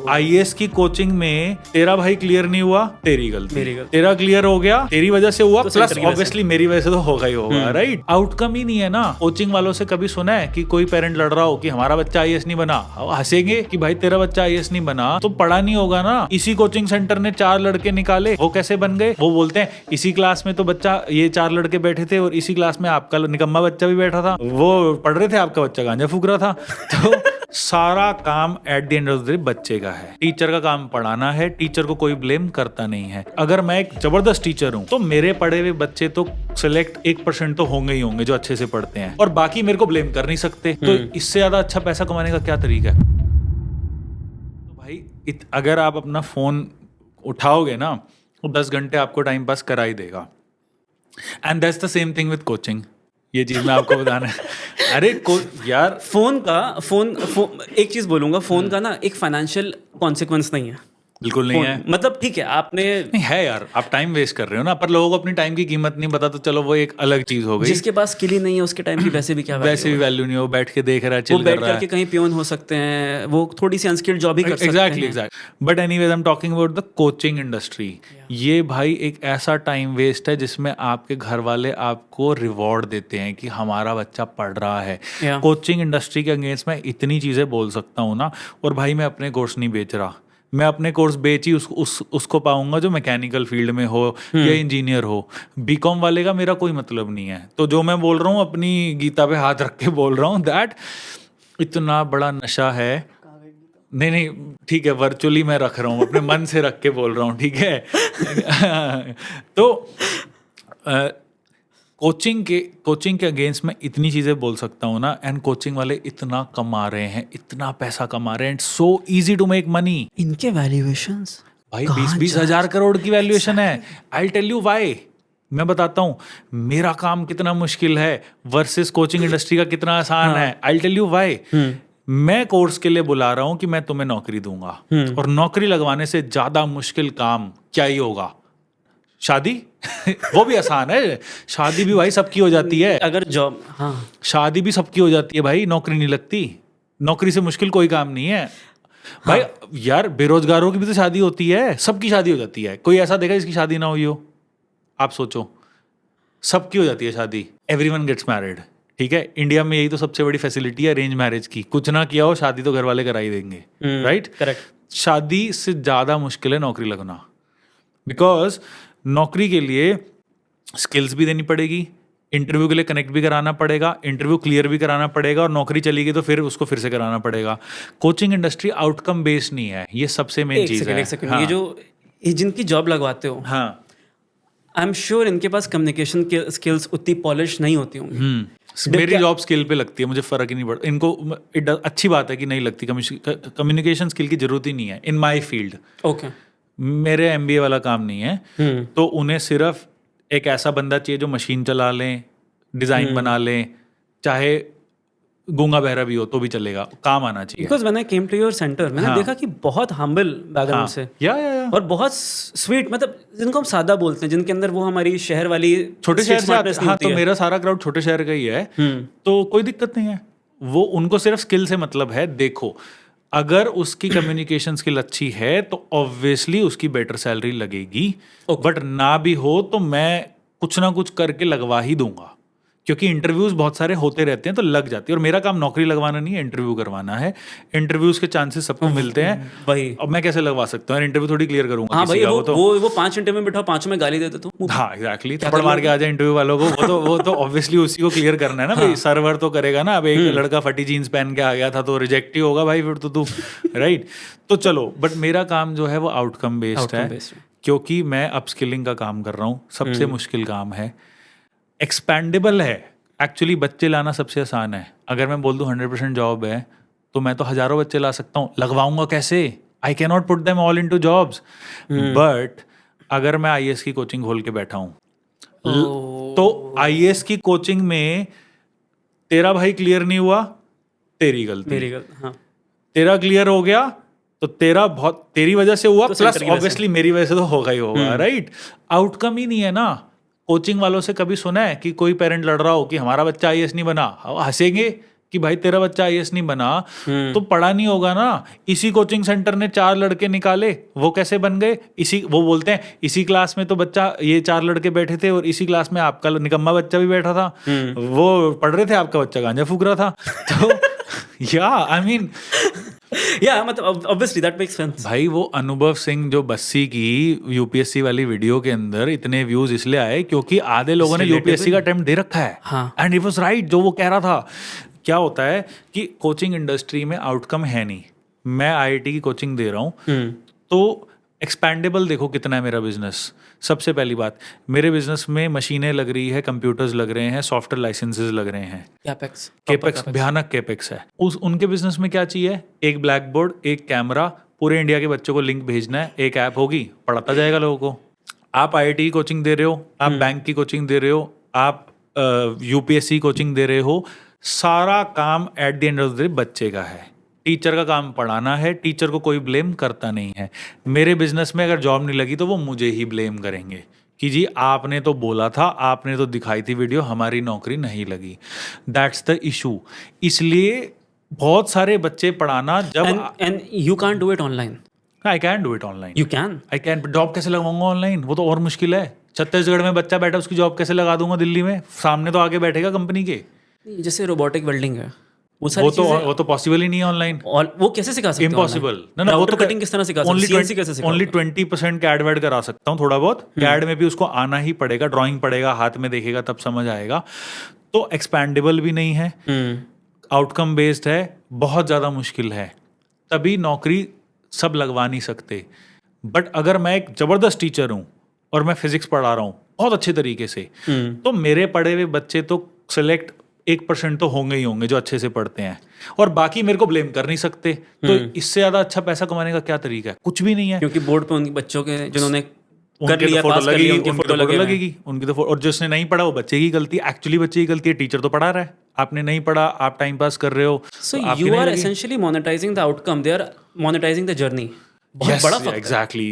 IAS की coaching में तेरा भाई क्लियर नहीं हुआ, तेरी गलती, तेरा क्लियर हो गया, तेरी वजह से हुआ, प्लस ऑब्वियसली मेरी वजह से तो होगा ही होगा, राइट। आउटकम ही नहीं है ना। कोचिंग वालों से कभी सुना है कि कोई पेरेंट लड़ रहा हो कि हमारा बच्चा आईएएस नहीं बना? हंसेंगे कि भाई तेरा बच्चा आईएएस नहीं बना तो पढ़ा नहीं होगा ना। इसी कोचिंग सेंटर ने 4 लड़के निकाले, वो कैसे बन गए? वो बोलते हैं इसी क्लास में तो बच्चा, ये 4 लड़के बैठे थे और इसी क्लास में आपका निकम्मा बच्चा भी बैठा था, वो पढ़ रहे थे, आपका बच्चा गांजा फूक रहा था। तो सारा काम at the end of the day बच्चे का है। टीचर का काम पढ़ाना है, टीचर को कोई ब्लेम करता नहीं है। अगर मैं एक जबरदस्त टीचर हूं तो मेरे पढ़े हुए बच्चे तो सिलेक्ट 1% तो होंगे ही होंगे जो अच्छे से पढ़ते हैं, और बाकी मेरे को ब्लेम कर नहीं सकते। तो इससे ज्यादा अच्छा पैसा कमाने का क्या तरीका है? तो भाई अगर आप अपना फोन उठाओगे ना तो 10 घंटे आपको टाइम पास करा ही देगा। And that's the same thing with coaching. ये चीज मैं आपको बताना है। अरे यार फोन एक चीज बोलूंगा, फोन का ना एक फाइनेंशियल कॉन्सिक्वेंस नहीं है, बिल्कुल नहीं है। मतलब ठीक है आपने नहीं है यार, आप टाइम वेस्ट कर रहे हो ना, पर लोगों को अपनी टाइम की कीमत नहीं पता, तो चलो वो एक अलग चीज हो गई। जिसके पास स्किल ही नहीं है उसके टाइम की वैसे भी क्या वैसे भी वैल्यू नहीं हो, बैठ के देख रहा है, चिल कर रहा है, वो बैठ करके कहीं पियोन हो सकते हैं, वो थोड़ी सी अनस्किल्ड जॉब ही कर सकते हैं। Exactly. But anyways I am talking about the coaching industry. ये भाई एक ऐसा टाइम वेस्ट है जिसमें आपके घर वाले आपको रिवॉर्ड देते हैं कि हमारा बच्चा पढ़ रहा है। कोचिंग इंडस्ट्री के अगेंस्ट मैं इतनी चीजें बोल सकता हूँ ना। और भाई मैं अपने कोर्स नहीं बेच रहा, मैं अपने कोर्स बेच ही उसको पाऊंगा जो मैकेनिकल फील्ड में हो या इंजीनियर हो। बीकॉम वाले का मेरा कोई मतलब नहीं है। तो जो मैं बोल रहा हूँ अपनी गीता पे हाथ रख के बोल रहा हूँ, दैट इतना बड़ा नशा है। नहीं ठीक है, वर्चुअली मैं रख रहा हूँ, अपने मन से रख के बोल रहा हूँ, ठीक है। तो कोचिंग के अगेंस्ट मैं इतनी चीज़ें बोल सकता हूँ ना। एंड कोचिंग वाले इतना कमा रहे हैं, इतना पैसा कमा रहे हैं, so easy to make money. इनके वैल्यूएशंस भाई 20-20 हजार करोड़ की वैल्यूएशन है। आई टेल यू व्हाई, मैं बताता हूँ मेरा काम कितना मुश्किल है वर्सेस कोचिंग इंडस्ट्री का कितना आसान है। I tell you why. मैं कोर्स के लिए बुला रहा हूँ कि मैं तुम्हें नौकरी दूंगा, और नौकरी लगवाने से ज्यादा मुश्किल काम क्या ही होगा? शादी। वो भी आसान है, शादी भी भाई सबकी हो जाती है। अगर जॉब, हाँ शादी भी सबकी हो जाती है भाई, नौकरी नहीं लगती। नौकरी से मुश्किल कोई काम नहीं है भाई। यार बेरोजगारों की भी तो शादी होती है, सबकी शादी हो जाती है। कोई ऐसा देखा जिसकी शादी ना हुई हो? आप सोचो, सबकी हो जाती है शादी। एवरीवन गेट्स मैरिड, ठीक है। इंडिया में यही तो सबसे बड़ी फैसिलिटी है अरेंज मैरिज की। कुछ ना किया हो, शादी तो घर वाले करा ही देंगे, राइट? करेक्ट। शादी से ज्यादा मुश्किल है नौकरी लगना, बिकॉज नौकरी के लिए स्किल्स भी देनी पड़ेगी, इंटरव्यू के लिए कनेक्ट भी कराना पड़ेगा, इंटरव्यू क्लियर भी कराना पड़ेगा, और नौकरी चली गई तो फिर उसको फिर से कराना पड़ेगा। कोचिंग इंडस्ट्री आउटकम बेस्ड नहीं है, ये सबसे मेन चीज है। हाँ। ये जिनकी जॉब लगवाते हो, हाँ, आई एम श्योर इनके पास कम्युनिकेशन स्किल्स उतनी पॉलिश नहीं होती होंगी। मेरी जॉब स्किल पे लगती है, मुझे फर्क ही नहीं पड़ता। इनको अच्छी बात है कि नहीं लगती, कम्युनिकेशन स्किल की जरूरत ही नहीं है इन माई फील्ड। ओके, मेरे MBA वाला काम नहीं है, तो उन्हें सिर्फ एक ऐसा बंदा चाहिए जो मशीन चला लें, डिजाइन बना लें, चाहे गूंगा बहरा भी हो तो भी चलेगा, काम आना चाहिए। Because when I came to your centre, मैंने देखा कि बहुत हम्बल बैकग्राउंड से, या और बहुत स्वीट, मतलब जिनको हम सादा बोलते हैं, जिनके अंदर वो हमारी शहर वाली छोटे शहर से आते हैं। हाँ, तो मेरा सारा क्राउड छोटे शहर का ही है, तो कोई दिक्कत नहीं है। वो उनको सिर्फ स्किल से मतलब है। देखो, अगर उसकी कम्युनिकेशन स्किल अच्छी है तो ऑब्वियसली उसकी बेटर सैलरी लगेगी, बट ना भी हो तो मैं कुछ ना कुछ करके लगवा ही दूंगा, क्योंकि इंटरव्यूज बहुत सारे होते रहते हैं तो लग जाती है। और मेरा काम नौकरी लगवाना नहीं है, इंटरव्यू करवाना है। इंटरव्यूज के चांसेस सबको मिलते हैं भाई। अब मैं कैसे लगवा सकता हूँ? इंटरव्यू थोड़ी क्लियर करूंगा। हाँ भाई, वो 5 इंटरव्यू में बिठाओ, 5 में गाली देते तुम। हाँ एग्जैक्टली, थप्पड़ मार के आ जाए इंटरव्यू वालों को। वो तो ऑब्वियसली उसी को क्लियर करना है ना भाई। सर्वर तो करेगा ना। अब एक लड़का फटी जीन्स पहन के आ गया था तो रिजेक्ट ही होगा भाई फिर तो तू, राइट? तो चलो, बट मेरा काम जो है वो आउटकम बेस्ड है, क्योंकि मैं अपस्किलिंग का काम कर रहा हूँ। सबसे मुश्किल काम है, एक्सपैंडेबल है। एक्चुअली बच्चे लाना सबसे आसान है। अगर मैं बोल दूं 100% जॉब है तो मैं तो हजारों बच्चे ला सकता हूँ। लगवाऊंगा कैसे? I can not put them all into jobs. But अगर मैं IAS की कोचिंग खोल के बैठा हूँ तो IAS की कोचिंग में तेरा भाई क्लियर नहीं हुआ, तेरी गलती, हाँ। तेरा क्लियर हो गया तो तेरी वजह से हुआ, प्लस ऑब्वियसली मेरी वजह से तो होगा ही होगा, राइट? आउटकम ही नहीं है ना। कोचिंग वालों से कभी सुना है कि कोई पेरेंट लड़ रहा हो कि हमारा बच्चा IAS नहीं बना? हंसेंगे कि भाई तेरा बच्चा आईएएस नहीं बना तो पढ़ा नहीं होगा ना। इसी कोचिंग सेंटर ने 4 लड़के निकाले, वो कैसे बन गए? वो बोलते हैं इसी क्लास में तो बच्चा, ये 4 लड़के बैठे थे और इसी क्लास में आपका निकम्मा बच्चा भी बैठा था, वो पढ़ रहे थे, आपका बच्चा गांजा फूक रहा था। तो या आई मीन मतलब ऑब्वियसली दैट मेक्स सेंस। भाई वो अनुभव सिंह जो बस्सी की यूपीएससी वाली वीडियो के अंदर इतने व्यूज इसलिए आए क्योंकि आधे लोगों ने यूपीएससी का अटेम्प्ट दे रखा है। एंड इट वाज राइट जो वो कह रहा था। क्या होता है कि कोचिंग इंडस्ट्री में आउटकम है नहीं। मैं आईआईटी की कोचिंग दे रहा हूँ तो एक्सपैंडेबल देखो कितना है मेरा बिजनेस। सबसे पहली बात, मेरे बिजनेस में मशीनें लग रही है, कंप्यूटर्स लग रहे हैं, सॉफ्टवेयर लाइसेंसेस लग रहे हैं, केपेक्स भयानक केपेक्स है। उनके बिजनेस में क्या चाहिए? एक ब्लैक बोर्ड, एक कैमरा, पूरे इंडिया के बच्चों को लिंक भेजना है, एक ऐप होगी, पढ़ाता जाएगा लोगों को। आप आईआईटी की कोचिंग दे रहे हो, आप बैंक की कोचिंग दे रहे हो, आप यूपीएससी कोचिंग दे रहे हो, सारा काम at the end of the day बच्चे का है। टीचर का काम पढ़ाना है, टीचर को कोई ब्लेम करता नहीं है। मेरे बिजनेस में अगर जॉब नहीं लगी तो वो मुझे ही ब्लेम करेंगे कि जी आपने तो बोला था, आपने तो दिखाई थी वीडियो, हमारी नौकरी नहीं लगी। That's the issue. इसलिए बहुत सारे बच्चे पढ़ाना जब and you can't do it online. I can do it online. You can. I can, job कैसे लगाऊंगा ऑनलाइन? वो तो और मुश्किल है। छत्तीसगढ़ में बच्चा बैठा, उसकी जॉब कैसे लगा दूंगा दिल्ली में? सामने तो आगे बैठेगा कंपनी के। जैसे रोबोटिक वेल्डिंग है, वो तो पॉसिबल ही नहीं है ऑनलाइन। और वो कैसे सिखा सकते हो? इम्पॉसिबल। ना वो तो कटिंग किस तरह सिखा सकते हो? CNC कैसे सिखा? ओनली 20% कैड वैड करा सकता हूँ, थोड़ा बहुत। कैड में भी उसको आना ही पड़ेगा, ड्राइंग पड़ेगा, हाथ में देखेगा तब समझ आएगा। तो एक्सपैंडेबल भी नहीं है, आउटकम बेस्ड है, बहुत ज़्यादा मुश्किल है। तभी नौकरी सब लगवा नहीं सकते। बट अगर मैं एक ज़बरदस्त टीचर हूँ और मैं फिजिक्स पढ़ा रहा हूँ बहुत अच्छे तरीके से, तो मेरे पढ़े हुए बच्चे तो सिलेक्ट 1% तो होंगे ही होंगे जो अच्छे से पढ़ते हैं, और बाकी मेरे को ब्लेम कर नहीं सकते। तो इससे ज्यादा अच्छा पैसा कमाने का क्या तरीका है? कुछ भी नहीं है। क्योंकि बोर्ड पे उनके बच्चों के जिन्होंने कर लिया, फोटो पास कर लिया, उनकी फोटो लगेगी उनकी तो। और जिसने नहीं पढ़ा वो बच्चे की गलती, एक्चुअली बच्चे की गलती है। टीचर तो पढ़ा रहा है, आपने नहीं पढ़ा, आप टाइम पास कर रहे हो। So you are essentially monetising the outcome, they are monetising the journey. बहुत बड़ा फर्क है। एग्जैक्टली।